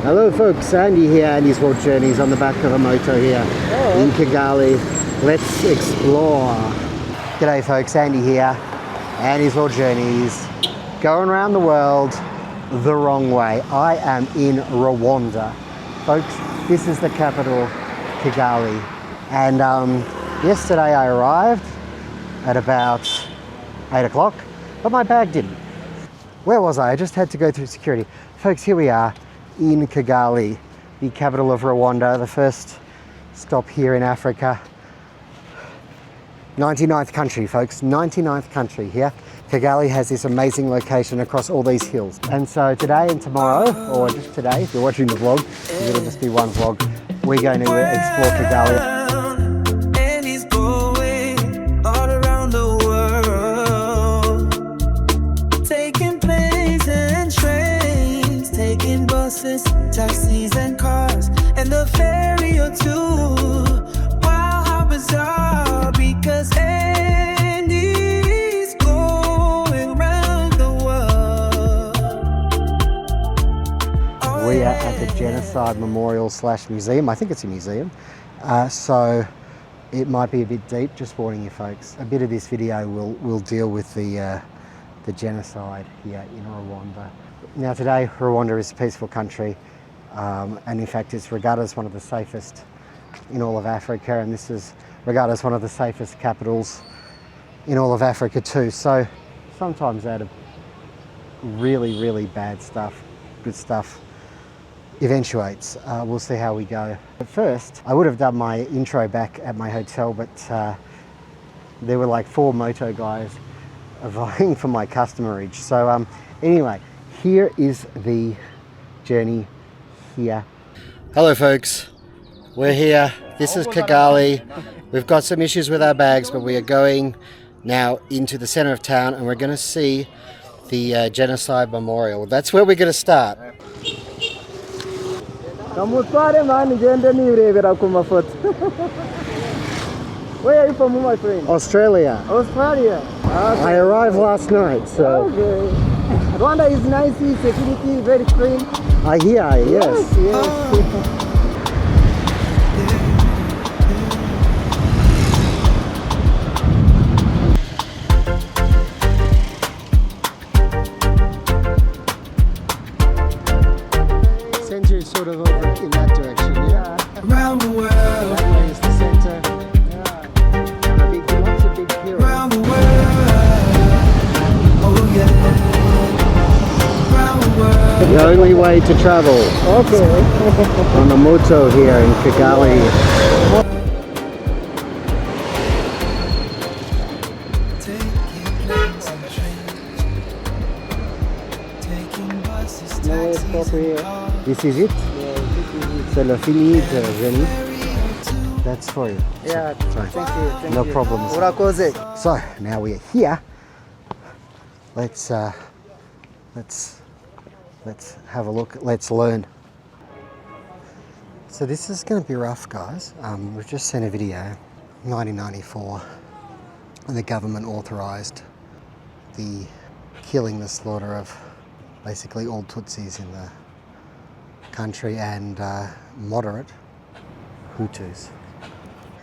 Hello folks, Andy here, Andy's World Journeys on the back of a moto here in Kigali. Let's explore. G'day folks, Andy here, Andy's World Journeys, going around the world the wrong way. I am in Rwanda. Folks, this is the capital, Kigali. And yesterday I arrived at about 8 o'clock, but my bag didn't. Where was I? I just had to go through security. Folks, here we are in Kigali, the capital of Rwanda, the first stop here in Africa. 99th country, folks, 99th country here. Kigali has this amazing location across all these hills. And so today and tomorrow, or just today, if you're watching the vlog, it'll just be one vlog, we're going to explore Kigali. Taxis and cars and the ferry or two. Wow, how bizarre, because Andy's going around the world. We are at the Genocide Memorial / Museum. I think it's a museum. So it might be a bit deep, just warning you folks. A bit of this video will deal with the genocide here in Rwanda. Now today, Rwanda is a peaceful country. And in fact it's regarded as one of the safest in all of Africa, and this is regarded as one of the safest capitals in all of Africa too. So sometimes out of really, really bad stuff, good stuff eventuates. We'll see how we go. But first, I would have done my intro back at my hotel, but there were like 4 moto guys vying for my customerage. So anyway, here is the journey here. Hello folks, we're here. This is Kigali. We've got some issues with our bags, but we are going now into the center of town and we're going to see the Genocide Memorial. That's where we're going to start. Where are you from, my friend? Australia. Australia. Okay. I arrived last night, so. Okay. Rwanda is nice, security, very clean. I hear, yes. Yes. Center is sort of over in that direction, yeah? Around the world. That way is the center. Yeah. Lots of big pillars. Around the world. Oh yeah. Around the world. The only way to travel. Okay. On the moto here in Kigali. This is it? C'est le fini de Jenny. That's for you. Yeah, Sorry. thank you. Thank No you. problems. Urakoze. So now we're here. Let's have a look. Let's learn. So this is going to be rough, guys. We've just seen a video, 1994, and the government authorised the killing, the slaughter of basically all Tutsis in the country and moderate Hutus.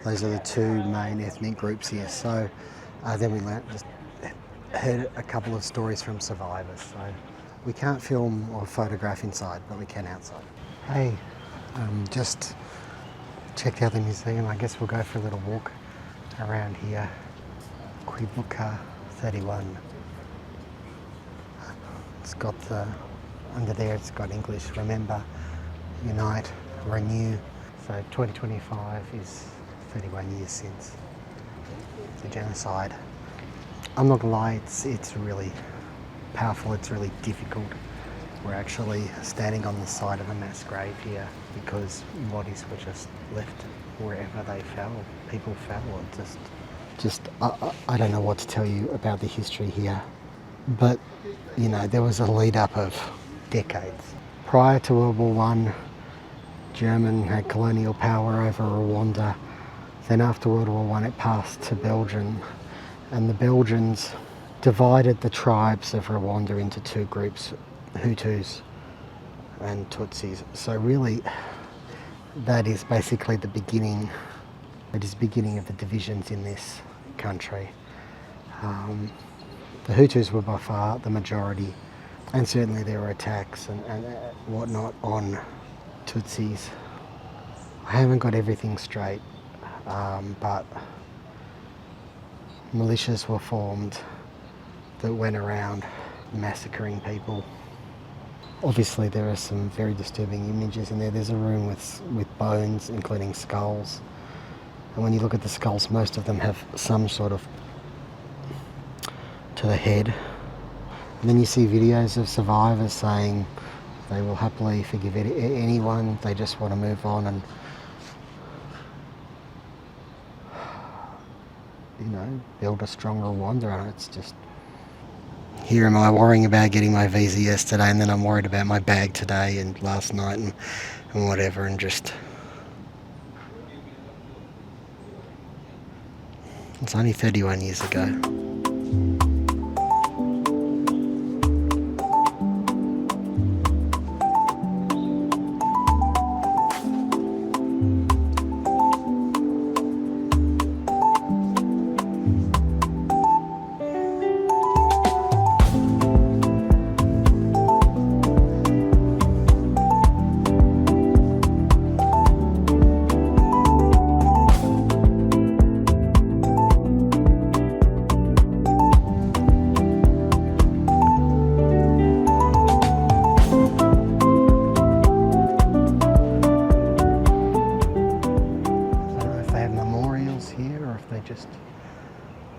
Those are the 2 main ethnic groups here. So then we just heard a couple of stories from survivors. So we can't film or photograph inside, but we can outside. Hey, just checked out the museum. I guess we'll go for a little walk around here. Kwibuka 31. It's got under there, it's got English, remember, unite, renew. So 2025 is 31 years since the genocide. I'm not gonna lie, it's really powerful, it's really difficult. We're actually standing on the side of a mass grave here because bodies were just left wherever they fell. People fell. I don't know what to tell you about the history here, but you know, there was a lead up of decades. Prior to World War I, German had colonial power over Rwanda. Then after World War I, it passed to Belgium, and the Belgians divided the tribes of Rwanda into 2 groups, Hutus and Tutsis. So really, that is basically the beginning. It is the beginning of the divisions in this country. The Hutus were by far the majority, and certainly there were attacks and whatnot on Tutsis. I haven't got everything straight, but militias were formed that went around massacring people. Obviously there are some very disturbing images in there. There's a room with bones, including skulls. And when you look at the skulls, most of them have some sort of to the head. And then you see videos of survivors saying they will happily forgive anyone, they just want to move on and, you know, build a stronger Rwanda. And it's just, here am I worrying about getting my visa yesterday, and then I'm worried about my bag today and last night and whatever, and just... It's only 31 years ago.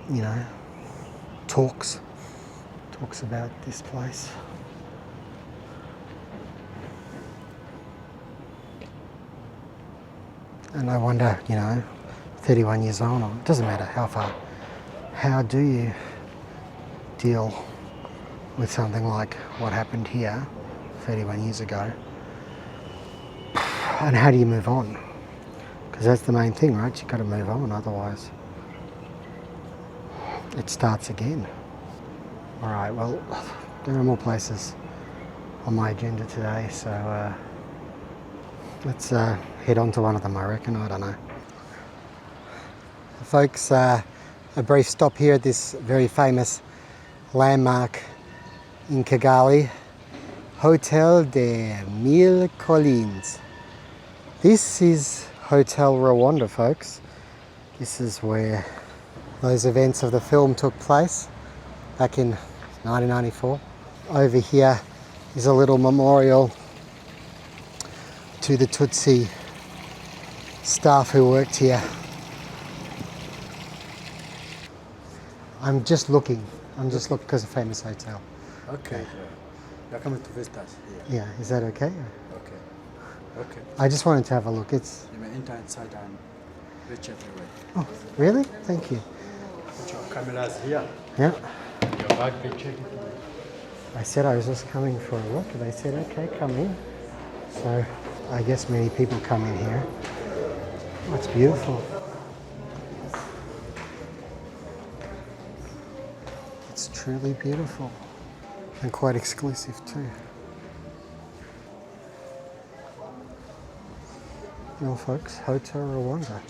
You know, talks about this place. And I wonder, you know, 31 years on, it doesn't matter how far, how do you deal with something like what happened here 31 years ago? And how do you move on? Because that's the main thing, right? You've got to move on, otherwise it starts again. All right, well, there are more places on my agenda today, so let's head on to one of them, I reckon. I don't know. Folks, a brief stop here at this very famous landmark in Kigali, Hotel de Mille Collines. This is Hotel Rwanda, folks. This is where those events of the film took place back in 1994. Over here is a little memorial to the Tutsi staff who worked here. I'm just looking because it's a famous hotel. Okay. You're coming to visit us here. Yeah, is that okay? Okay. I just wanted to have a look. It's... You may enter inside and reach everywhere. Oh, really? Thank you. Put your cameras here. Yeah. Your bag, they check it. I said I was just coming for a look, and they said, okay, come in. So I guess many people come in here. Oh, it's beautiful. It's truly beautiful and quite exclusive too. Well, folks, Hotel Rwanda.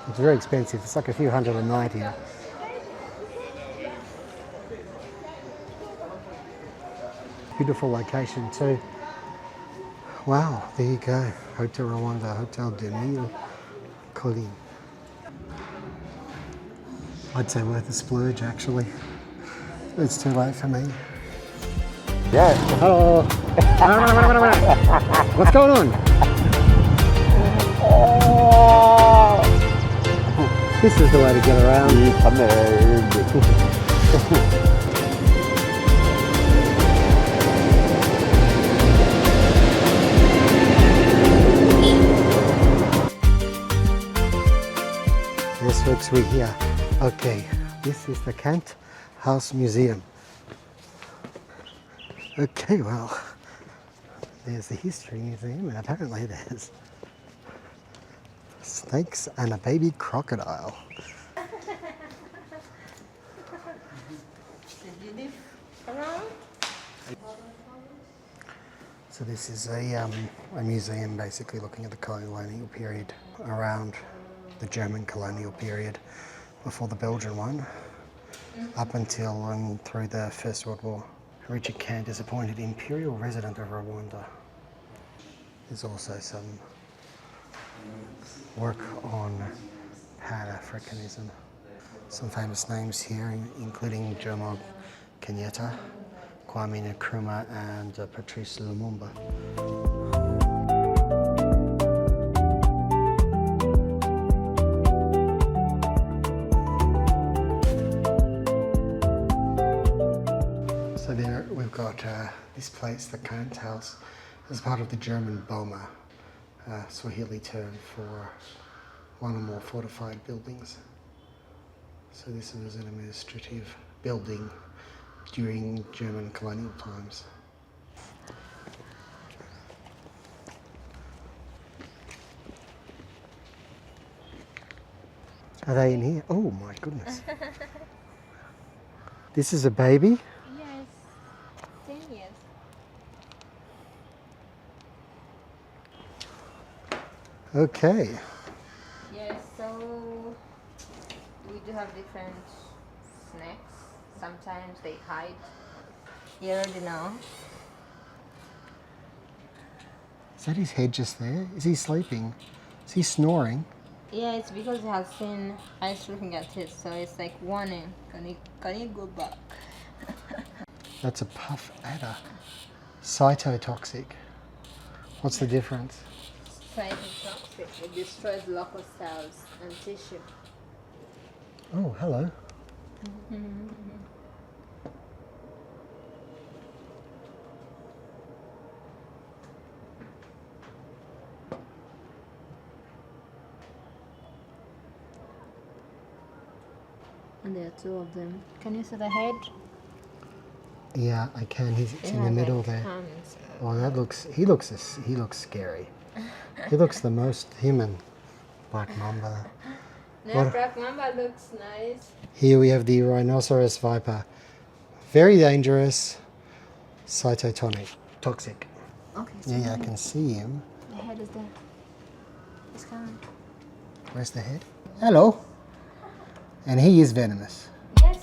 It's very expensive. It's like a few hundred a night here. Beautiful location too. Wow, there you go. Hotel Rwanda, Hotel de Mille Collines. I'd say worth a splurge actually. It's too late for me. Yeah. Hello. What's going on? This is the way to get around. Yes, folks, we're here. Okay, this is the Kandt House Museum. Okay, well, there's the History Museum, and apparently there's snakes and a baby crocodile. It's So this is a museum basically looking at the colonial period around the German colonial period before the Belgian one, up until and through the First World War. Richard Kandt is appointed Imperial Resident of Rwanda. There's also some work on Pan-Africanism. Some famous names here, including Jomo Kenyatta, Kwame Nkrumah and Patrice Lumumba. So there we've got this place, the Kandt house, as part of the German Boma, Swahili term for one or more fortified buildings. So this was an administrative building during German colonial times. Are they in here? Oh my goodness. This is a baby? Yes, 10 years. Okay. Yes, so we do have different snacks. Sometimes they hide. You already know. Is that his head just there? Is he sleeping? Is he snoring? Yeah, it's because he has seen eyes looking at it, so it's like warning. Can you go back? That's a puff adder. Cytotoxic. What's the difference? Cytotoxic. It destroys local cells and tissue. Oh, hello. And there are two of them. Can you see the head? Yeah, I can. He's in the middle there. Oh, that looks. He looks scary. He looks the most human. Black mamba. No, black mamba looks nice. Here we have the rhinoceros viper. Very dangerous. Cytotonic. Toxic. Okay. Yeah, I can see him. The head is there. It's coming. Where's the head? Hello. And he is venomous. Yes.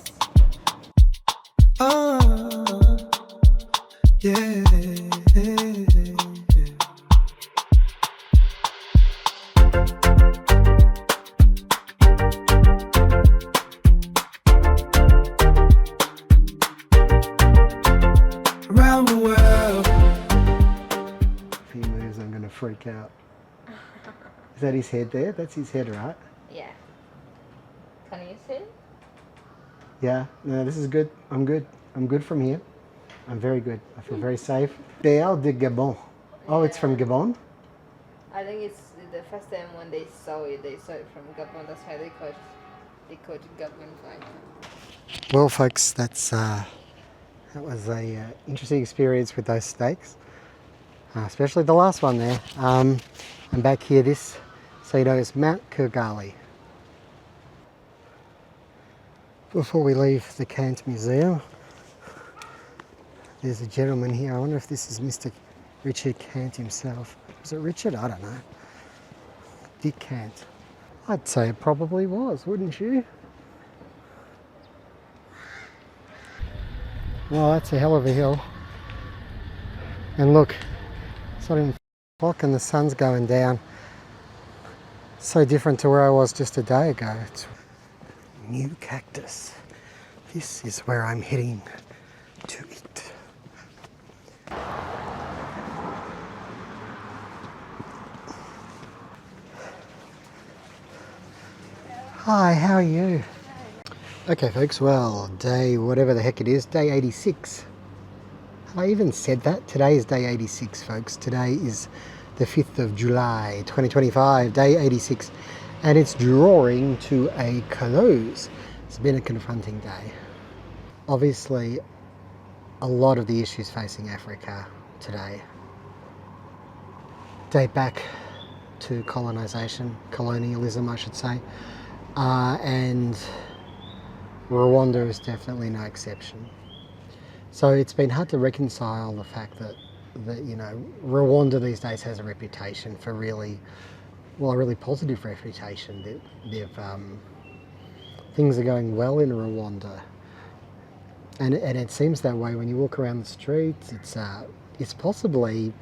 Yeah. Around the world. If he moves, I'm going to freak out. Is that his head there? That's his head, right? Yeah. Can you see? Yeah, no, this is good. I'm good. I'm good from here. I'm very good. I feel very safe. Béal de Gabon. Oh, it's from Gabon? I think it's the first time when they saw it from Gabon. That's why they called it Gabon viper. Well, folks, that was a interesting experience with those snakes, especially the last one there. And back here, this, so you know, it's Mount Kigali. Before we leave the Kandt Museum, there's a gentleman here. I wonder if this is Mr. Richard Kandt himself. Was it Richard? I don't know. Dick Kandt. I'd say it probably was, wouldn't you? Well, that's a hell of a hill. And look, it's not even o'clock and the sun's going down. So different to where I was just a day ago. It's new cactus. This is where I'm heading to eat. Hi, how are you? Okay folks, well, day whatever the heck it is, day 86. Have I even said that? Today is day 86 folks. Today is the 5th of July 2025, day 86. And it's drawing to a close. It's been a confronting day. Obviously, a lot of the issues facing Africa today date back to colonialism I should say, and Rwanda is definitely no exception. So it's been hard to reconcile the fact that that, you know, Rwanda these days has a reputation for a really positive reputation. They've things are going well in Rwanda, and it seems that way when you walk around the streets. It's probably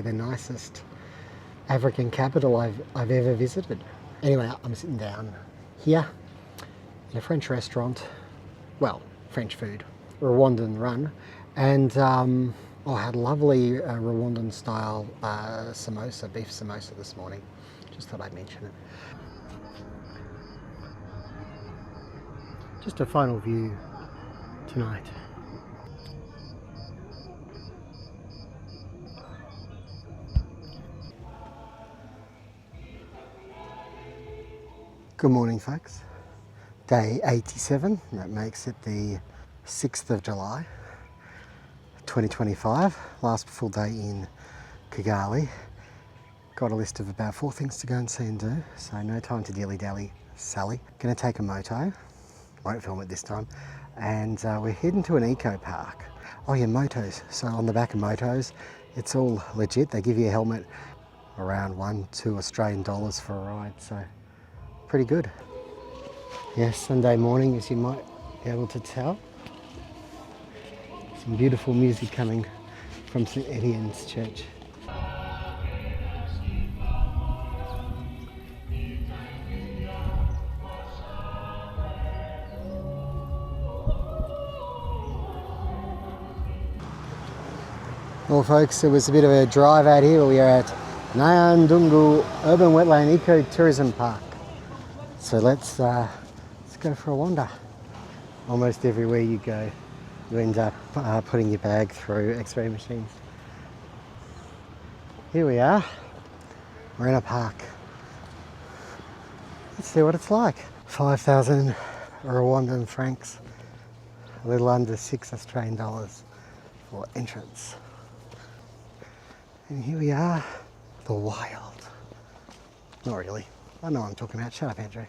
the nicest African capital I've ever visited. Anyway, I'm sitting down here in a French restaurant, well, French food, Rwandan run, and I had a lovely Rwandan style samosa, beef samosa this morning. Just thought I'd mention it. Just a final view tonight. Good morning, folks. Day 87, that makes it the 6th of July, 2025. Last full day in Kigali. Got a list of about 4 things to go and see and do, so no time to dilly-dally, Sally. Gonna take a moto, won't film it this time, and we're heading to an eco park. Oh yeah, motos. So on the back of motos, it's all legit. They give you a helmet around $1-2 Australian dollars for a ride, so pretty good. Yes, Sunday morning, as you might be able to tell. Some beautiful music coming from St. Etienne's Church. Well folks, it was a bit of a drive out here. We are at Nyunangu Urban Wetland Ecotourism Park. So let's go for a wander. Almost everywhere you go, you end up putting your bag through X-ray machines. Here we are. We're in a park. Let's see what it's like. 5,000 Rwandan francs, a little under $6 Australian dollars for entrance. And here we are, the wild. Not really. I know what I'm talking about. Shut up, Andrew.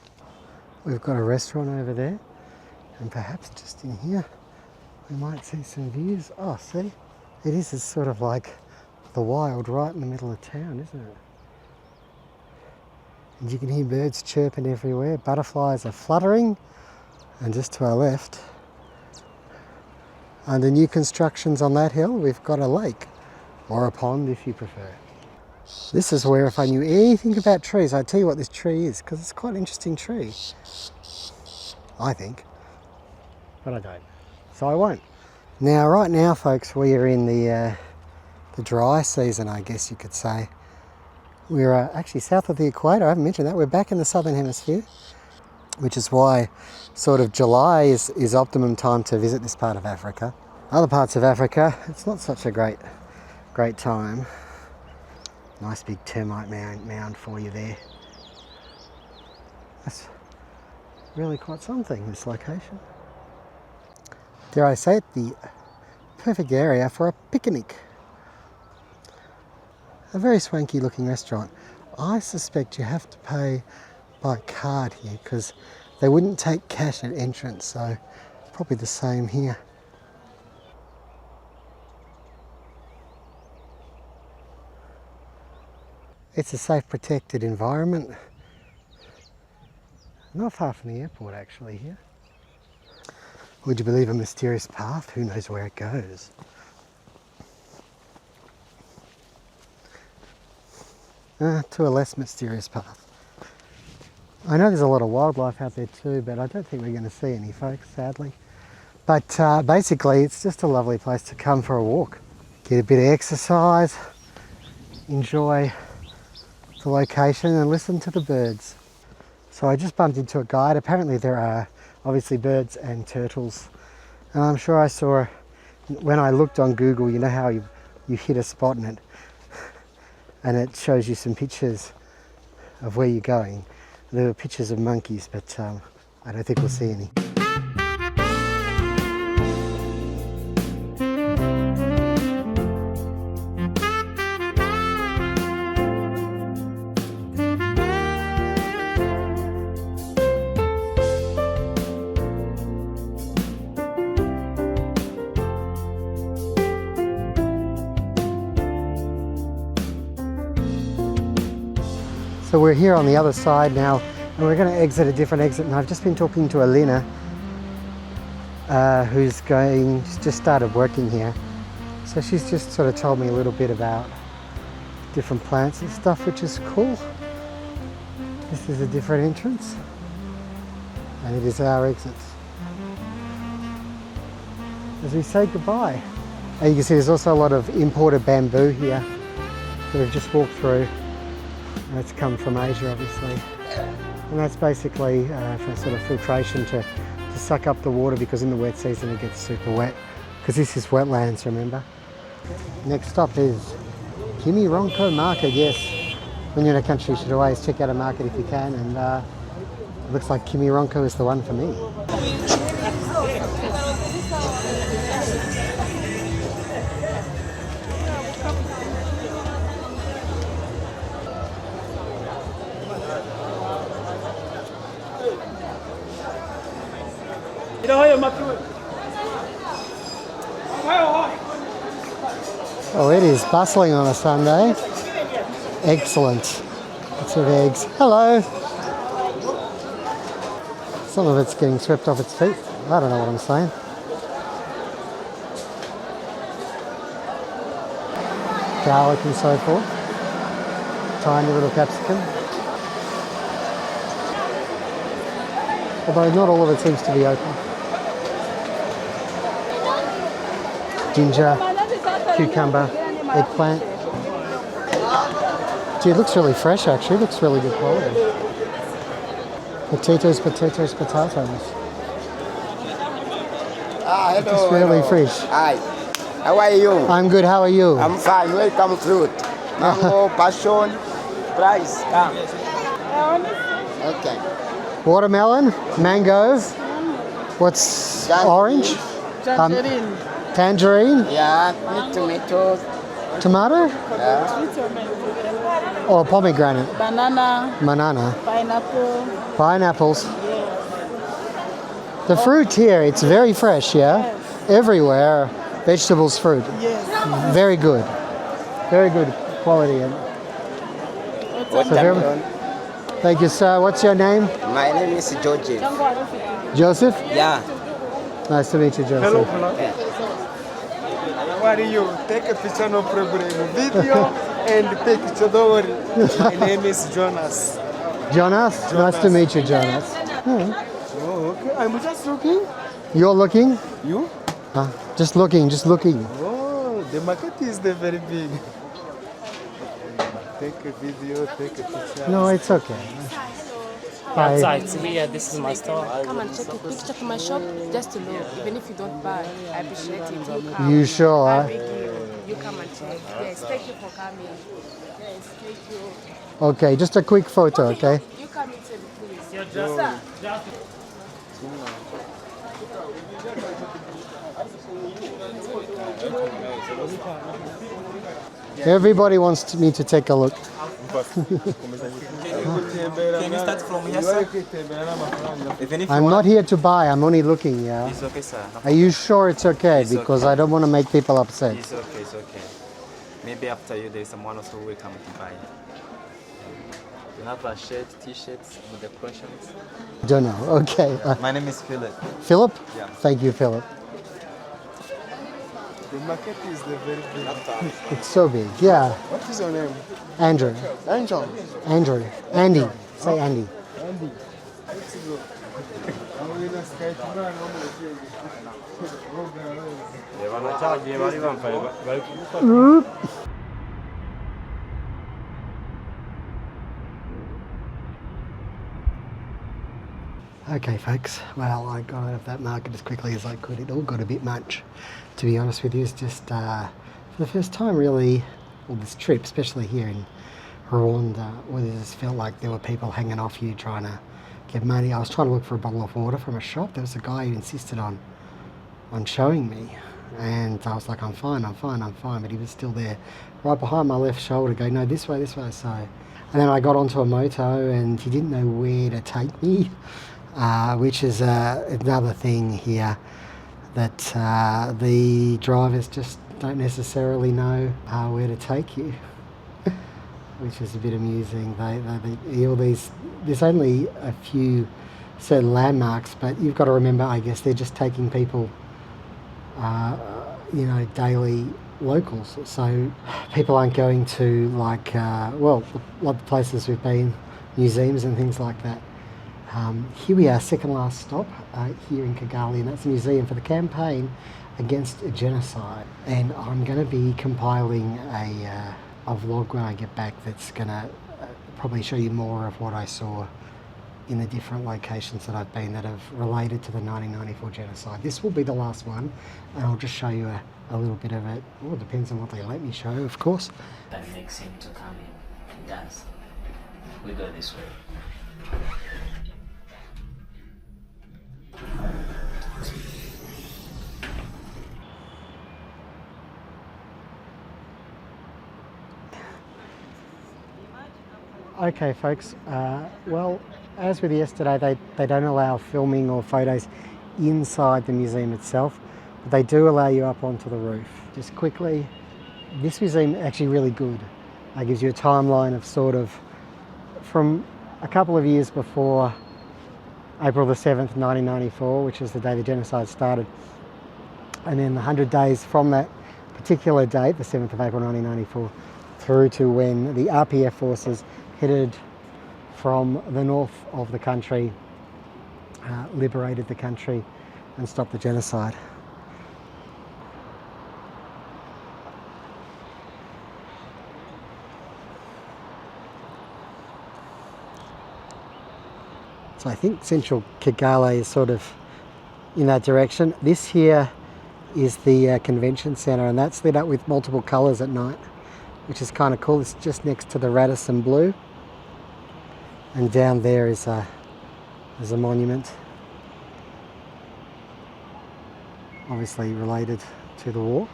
We've got a restaurant over there, and perhaps just in here we might see some views. Oh, see? It is sort of like the wild right in the middle of town, isn't it? And you can hear birds chirping everywhere. Butterflies are fluttering. And just to our left, under new constructions on that hill, we've got a lake, or a pond if you prefer. This is where, if I knew anything about trees, I'd tell you what this tree is, because it's quite an interesting tree, I think, but I don't, so I won't. Now, right now, folks, we are in the dry season, I guess you could say. We're actually south of the equator. I haven't mentioned that. We're back in the southern hemisphere, which is why sort of July is optimum time to visit this part of Africa. Other parts of Africa, it's not such a great time. Nice big termite mound for you there. That's really quite something, this location. Dare I say it, the perfect area for a picnic. A very swanky looking restaurant. I suspect you have to pay by card here because they wouldn't take cash at entrance, so probably the same here. It's a safe, protected environment. Not far from the airport, actually, here. Would you believe a mysterious path? Who knows where it goes? To a less mysterious path. I know there's a lot of wildlife out there too, but I don't think we're going to see any, folks, sadly. But basically, it's just a lovely place to come for a walk. Get a bit of exercise, enjoy the location and listen to the birds. So I just bumped into a guide. Apparently there are obviously birds and turtles, and I'm sure I saw, when I looked on Google, you know how you hit a spot and it shows you some pictures of where you're going. There were pictures of monkeys, but I don't think we'll see any. So we're here on the other side now, and we're going to exit a different exit. And I've just been talking to Alina, who's just started working here. So she's just sort of told me a little bit about different plants and stuff, which is cool. This is a different entrance, and it is our exit. As we say goodbye. And you can see there's also a lot of imported bamboo here that we've just walked through. That's come from Asia, obviously. And that's basically for sort of filtration to suck up the water, because in the wet season it gets super wet. Because this is wetlands, remember? Next stop is Kimironko Market, yes. When you're in a country, you should always check out a market if you can, and it looks like Kimironko is the one for me. Oh, it is bustling on a Sunday. Excellent. Lots of eggs. Hello. Some of it's getting swept off its feet. I don't know what I'm saying. Garlic and so forth. Tiny little capsicum. Although not all of it seems to be open. Ginger, cucumber, eggplant. Gee, it looks really fresh actually, it looks really good quality. Potatoes, potatoes, potatoes. Hello. It's really fresh. Hi. How are you? I'm good, how are you? I'm fine. Welcome fruit. Mango, passion, price. Come. Okay. Watermelon, mango. What's orange? Tangerine. Tangerine. Yeah, with tomatoes. Tomato? Yeah. Or pomegranate? Banana. Banana. Pineapple. Pineapples. The fruit here, it's very fresh, yeah? Yes. Everywhere, vegetables, fruit. Yes. Very good. Very good quality. Watermelon. Thank you, sir. What's your name? My name is Georgie. Joseph? Yeah. Nice to meet you, Joseph. How are you? Take a picture, no problem. Video and picture, don't worry. My name is Jonas. Jonas? Nice to meet you, Jonas. Oh, okay. I'm just looking. You're looking? You? Just looking, just looking. Oh, the market is very big. Take a video, take a picture. No, it's okay. Outside, here, this is my store. Come and take a picture to my shop just to know. Even if you don't buy, I appreciate it. You come. You sure? I beg you. You come and check. Yes, thank you for coming. Yes, thank you. Okay, just a quick photo, okay? You come inside, please. Everybody wants me to take a look. Can you start from here, sir? Even if I'm not here to buy, I'm only looking, yeah? It's okay, sir. Are you sure it's okay? It's Because okay. I don't want to make people upset. It's okay, it's okay. Maybe after you, there's someone else who will come to buy. You have a shirt, t-shirts with the questions. Don't know, okay. My name is Philip. Philip? Yeah. Thank you, Philip. The market is very big. It's so big, yeah. What is your name? Andrew. Angel. Andrew. Andy. Say Andy. Andy. Let's go. I'm going to skate around. Okay, folks. Well, I got out of that market as quickly as I could. It all got a bit much, to be honest with you. It's just for the first time, really, well, this trip, especially here in Rwanda, where it just felt like there were people hanging off you trying to get money. I was trying to look for a bottle of water from a shop. There was a guy who insisted on showing me, and I was like, I'm fine, but he was still there, right behind my left shoulder, going, no, this way. So, and then I got onto a moto, and he didn't know where to take me. Which is another thing here, that the drivers just don't necessarily know where to take you. which is a bit amusing. All these, there's only a few certain landmarks, but you've got to remember, I guess, they're just taking people, you know, daily locals. So people aren't going to, like, well, a lot of the places we've been, museums and things like that. Here we are, second last stop, here in Kigali, and that's a museum for the campaign against genocide. And I'm going to be compiling a vlog when I get back that's going to probably show you more of what I saw in the different locations that I've been that have related to the 1994 genocide. This will be the last one, and I'll just show you a little bit of it. Well, it depends on what they let me show, of course. That makes him to come in and dance. We go this way. Okay folks, well, as with yesterday, they don't allow filming or photos inside the museum itself, but they do allow you up onto the roof. Just quickly, this museum is actually really good. It gives you a timeline of sort of from a couple of years before April the 7th, 1994, which is the day the genocide started, and then the 100 days from that particular date, the 7th of April 1994, through to when the RPF forces headed from the north of the country, liberated the country and stopped the genocide. So I think central Kigali is sort of in that direction. This here is the convention centre, and that's lit up with multiple colours at night, which is kind of cool. It's just next to the Radisson Blue. And down there is a monument, obviously related to the war.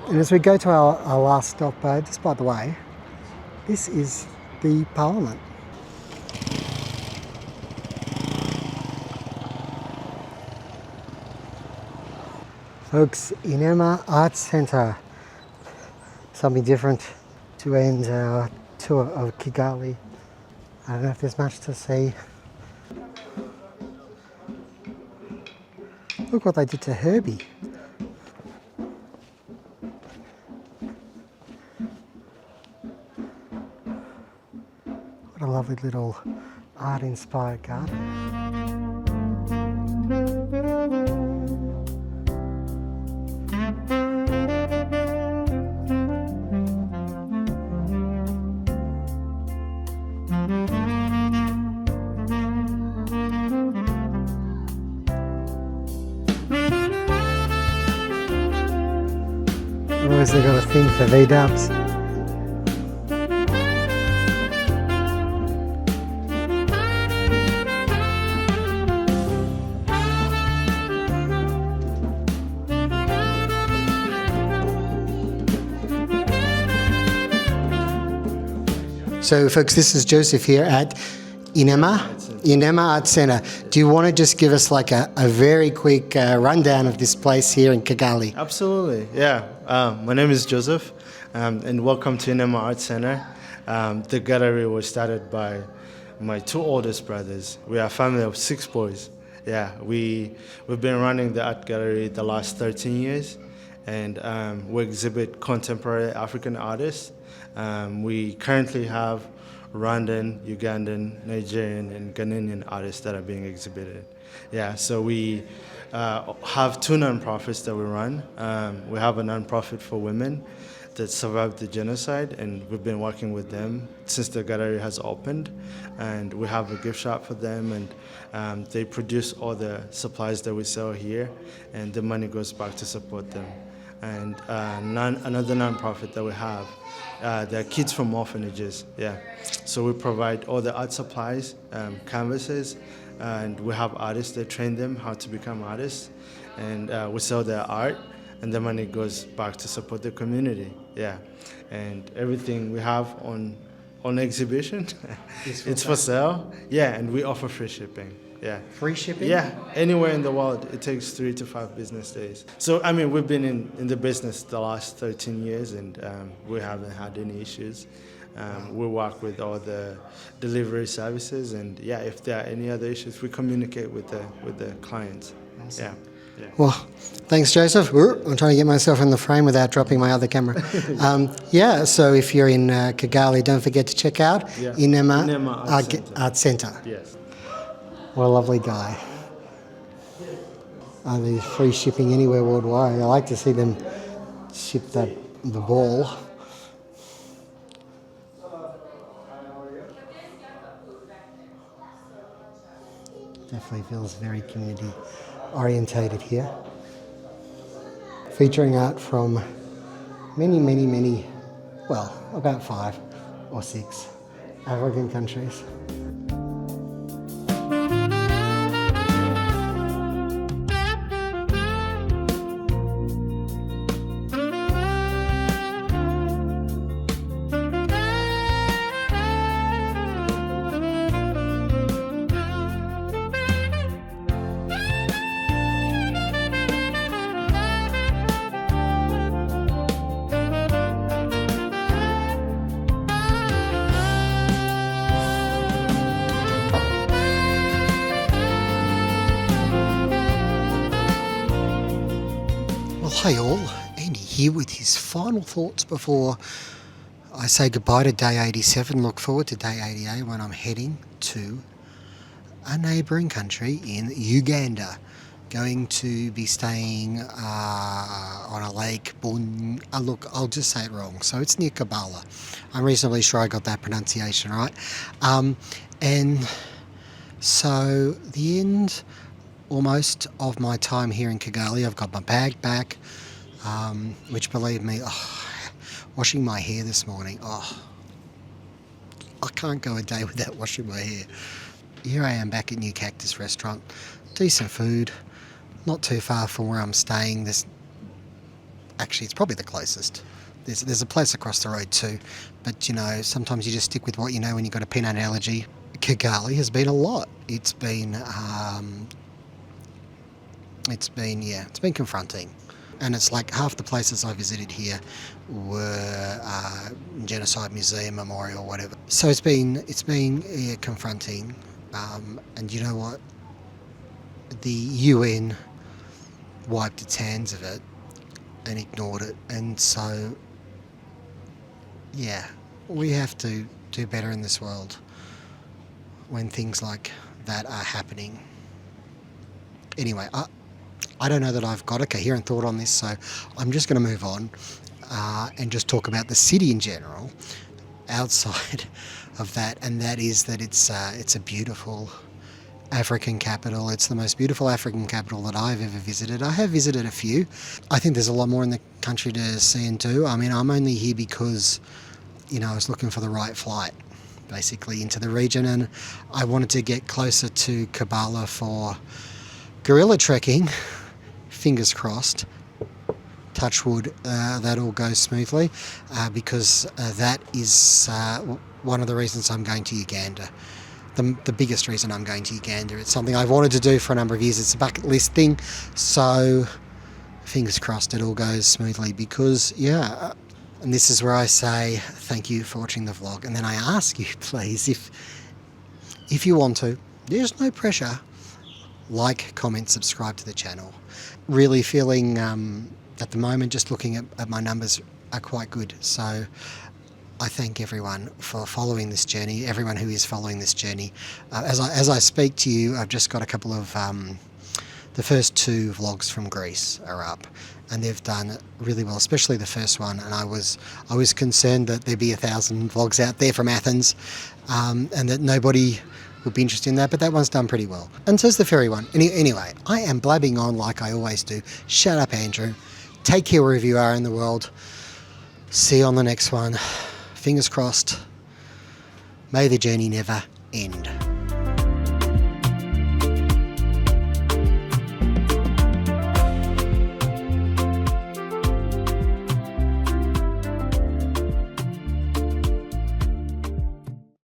And as we go to our last stop, just by the way, this is the Parliament. Folks, Inema Arts Centre, something different to end our tour of Kigali. I don't know if there's much to see. Look what they did to Herbie. What a lovely little art-inspired garden. Otherwise they've got a thing for V-dubs. So folks, this is Joseph here at Inema Arts Centre. Do you want to just give us like a very quick rundown of this place here in Kigali? Absolutely, yeah. My name is Joseph, and welcome to Inema Arts Centre. The gallery was started by my two oldest brothers. We are a family of 6 boys. Yeah, we've been running the art gallery the last 13 years, and we exhibit contemporary African artists. We currently have Rwandan, Ugandan, Nigerian, and Ghanaian artists that are being exhibited. Yeah, so we have 2 nonprofits that we run. We have a nonprofit for women that survived the genocide, and we've been working with them since the gallery has opened. And we have a gift shop for them, and they produce all the supplies that we sell here, and the money goes back to support them. And another nonprofit that we have, they're kids from orphanages, yeah. So we provide all the art supplies, canvases, and we have artists that train them how to become artists, and we sell their art, and the money goes back to support the community, yeah. And everything we have on exhibition, it's for sale, yeah, and we offer free shipping. Yeah. Free shipping? Yeah, anywhere in the world, it takes 3 to 5 business days. So, I mean, we've been in the business the last 13 years and we haven't had any issues. We work with all the delivery services and yeah, if there are any other issues, we communicate with the clients. Awesome. Yeah. Well, thanks, Joseph. I'm trying to get myself in the frame without dropping my other camera. Yeah, so if you're in Kigali, don't forget to check out Inema Art Centre. Yes. What a lovely guy. There's free shipping anywhere worldwide. I like to see them ship the ball. Definitely feels very community orientated here. Featuring art from many, well, about 5 or 6 African countries. Hi all, Andy here with his final thoughts before I say goodbye to day 87. Look forward to day 88 when I'm heading to a neighbouring country in Uganda. Going to be staying on a lake, look, I'll just say it wrong, so it's near Kampala. I'm reasonably sure I got that pronunciation right. And so the end almost of my time here in Kigali. I've got my bag back, which, believe me, washing my hair this morning, I can't go a day without washing my hair. Here I am back at New Cactus Restaurant. Decent food, not too far from where I'm staying. Actually, it's probably the closest. There's a place across the road too, but you know, sometimes you just stick with what you know when you've got a peanut allergy. Kigali has been a lot. It's been confronting, and it's like half the places I visited here were Genocide Museum, Memorial, whatever. So it's been confronting, and you know what? The UN wiped its hands of it and ignored it, and so yeah, we have to do better in this world when things like that are happening. Anyway, I don't know that I've got a coherent thought on this, so I'm just going to move on and just talk about the city in general outside of that, and that is that it's a beautiful African capital. It's the most beautiful African capital that I've ever visited. I have visited a few. I think there's a lot more in the country to see and do. I mean, I'm only here because, you know, I was looking for the right flight, basically, into the region, and I wanted to get closer to Kampala for gorilla trekking. Fingers crossed, touch wood, that all goes smoothly, because that is one of the reasons I'm going to Uganda. The biggest reason I'm going to Uganda. It's something I've wanted to do for a number of years. It's a bucket list thing, so fingers crossed it all goes smoothly, because yeah, and this is where I say thank you for watching the vlog, and then I ask you, please, if you want to, there's no pressure, like, comment, subscribe to the channel. Really feeling at the moment, just looking at my numbers, are quite good, so I thank everyone for following this journey, everyone who is following this journey. As I speak to you, I've just got a couple of the first 2 vlogs from Greece are up, and they've done really well, especially the first one, and I was concerned that there'd be 1,000 vlogs out there from Athens, and that nobody would be interested in that, but that one's done pretty well. And so's the ferry one. Anyway, I am blabbing on like I always do. Shut up, Andrew. Take care wherever you are in the world. See you on the next one. Fingers crossed. May the journey never end.